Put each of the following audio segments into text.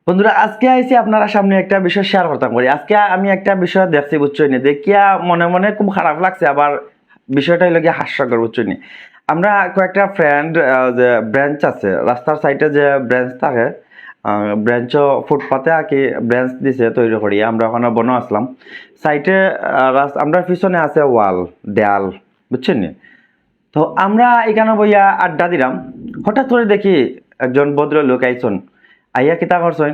বন্ধুরা আজকে আইছি আপনারা সামনে একটা বিষয় শেয়ার করতাম করি। আজকে আমি একটা বিষয় দেখছি বুঝছই নি, দেখিয়া মনে মনে খুব খারাপ লাগছে, আবার বিষয়টা হইলো গিয়ে হাস্যকর বুঝছই নি। আমরা কয়েকটা ফ্রেন্ড যে ব্রাঞ্চ আছে রাস্তার সাইডে যে ব্রাঞ্চ থাকে, ব্রাঞ্চ ফুটপাতে আর কি ব্রাঞ্চ দিছে তৈরি করি, আমরা ওখানে বনো আসলাম সাইটে। আমরা পিছনে আছে ওয়াল দেয়াল বুঝছেন নি। তো আমরা এখানে বইয়া আড্ডা দিলাম, হঠাৎ করে দেখি একজন ভদ্রলোক আইসন, আইয়া কিতা করছেন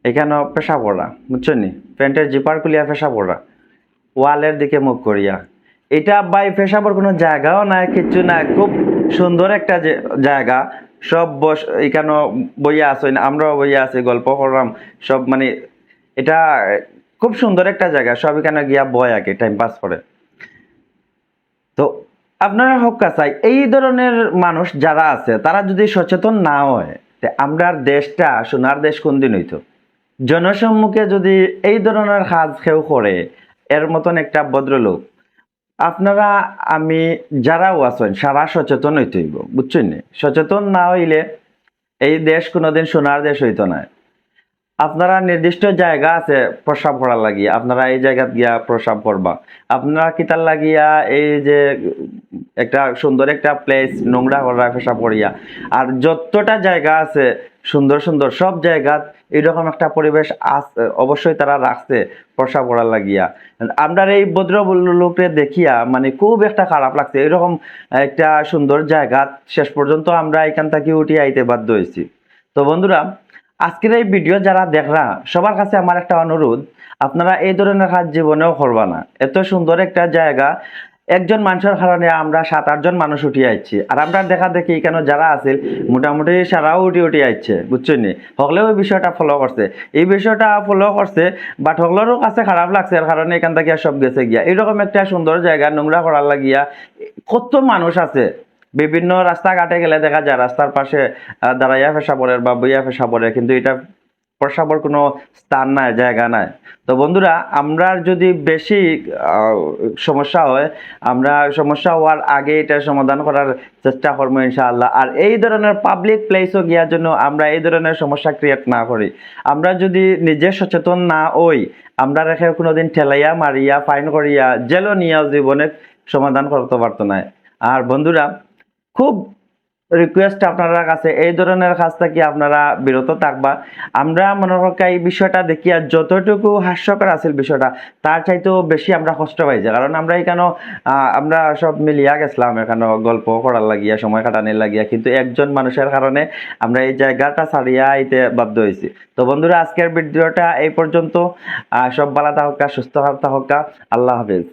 এখানে পেশা পড়া বুঝছেন নি, প্যান্টের জিপার খুলিয়া পেশা পড়া ওয়ালের দিকে মুখ করিয়া। এটা বাই পেশাবর কোনো জায়গাও নাই, কিচ্ছু নাই, খুব সুন্দর একটা জায়গা। সব এখানে বইয়া আছেন, আমরাও বইয়া আছি, গল্প করলাম সব, মানে এটা খুব সুন্দর একটা জায়গা, সব এখানে গিয়া বয় আগে টাইম পাস করে। তো আপনারা হক্কা চাই এই ধরনের মানুষ যারা আছে তারা যদি সচেতন না হয়, আমরা দেশটা সোনার দেশ কোন দিন হইতো। জনসম্মুখে যদি এই ধরনের কাজ কেউ করে, এর মতন একটা ভদ্রলোক, আপনারা আমি যারাও আছেন সারা সচেতন হইতে হইব বুঝছেন নি। সচেতন না হইলে এই দেশ কোনোদিন সোনার দেশ হইতো না। আপনারা নির্দিষ্ট জায়গা আছে প্রস্রাব করার লাগিয়া, আপনারা এই জায়গাত গিয়া প্রস্রাব করবা। আপনারা কিতার লাগিয়া এই যে একটা সুন্দর একটা প্লেস নোংরা করা পেশাব করিয়া। আর যতটা জায়গা আছে সুন্দর সুন্দর সব জায়গাত এরকম একটা পরিবেশ আছে, অবশ্যই তারা রাখছে প্রস্রাব করার লাগিয়া। আমরা এই ভদ্র লোককে দেখিয়া মানে খুব একটা খারাপ লাগছে, এরকম একটা সুন্দর জায়গা শেষ পর্যন্ত আমরা এখান থেকে উঠে আইতে বাধ্য হয়েছি। তো বন্ধুরা আজকের এই ভিডিও যারা দেখরা সবার কাছে আমার একটা অনুরোধ, আপনারা এই ধরনের কাজ জীবনেও করবা না। এত সুন্দর একটা জায়গা, একজন মানুষের কারণে আমরা 7-8 জন মানুষ উঠে আইছি, আর আমরা দেখা দেখি এখানে যারা আছে মোটামুটি সারাও উঠে আইছে বুঝছেন নি। হকলেও এই বিষয়টা ফলো করছে, এই বিষয়টা ফলো করছে, বাট হকলেরও কাছে খারাপ লাগছে, এর কারণে এখান থেকে সব গেছে গিয়া। এরকম একটা সুন্দর জায়গা নোংরা করার লাগিয়া কত মানুষ আছে। বিভিন্ন রাস্তাঘাটে গেলে দেখা যায় রাস্তার পাশে দাঁড়াইয়া পেশা পড়ে বা বইয়া পেশা পড়ে, কিন্তু এটা প্রসাবর কোনো স্থান নাই, জায়গা নাই। তো বন্ধুরা আমরা যদি বেশি সমস্যা হয়, আমরা সমস্যা হওয়ার আগে এটা সমাধান করার চেষ্টা করবো ইনশাআল্লাহ। আর এই ধরনের পাবলিক প্লেসও গিয়ার জন্য আমরা এই ধরনের সমস্যা ক্রিয়েট না করি। আমরা যদি নিজে সচেতন না হই, আমরা রেখে কোনোদিন ঠেলাইয়া মারিয়া ফাইন করিয়া জেলও নিয়ে জীবনে সমাধান করতে পারতো না। আর বন্ধুরা খুব রিকোয়েস্ট আপনারা কাছে এই ধরনের কাজ থেকে আপনারা বিরত থাকবা। আমরা মনে করি এই বিষয়টা দেখিয়া যতটুকু হাস্যকর আছে বিষয়টা, তার চাইতেও বেশি আমরা কষ্ট পাইছি, কারণ আমরা এখানে আমরা সব মিলিয়া গেছিলাম এখানে গল্প করার লাগিয়া, সময় কাটানোর লাগিয়া, কিন্তু একজন মানুষের কারণে আমরা এই জায়গাটা ছাড়িয়া আইতে বাধ্য হয়েছি। তো বন্ধুরা আজকের ভিডিওটা এই পর্যন্ত। সব ভালো থাকা, সুস্থ থাকা, আল্লাহ হাফেজ।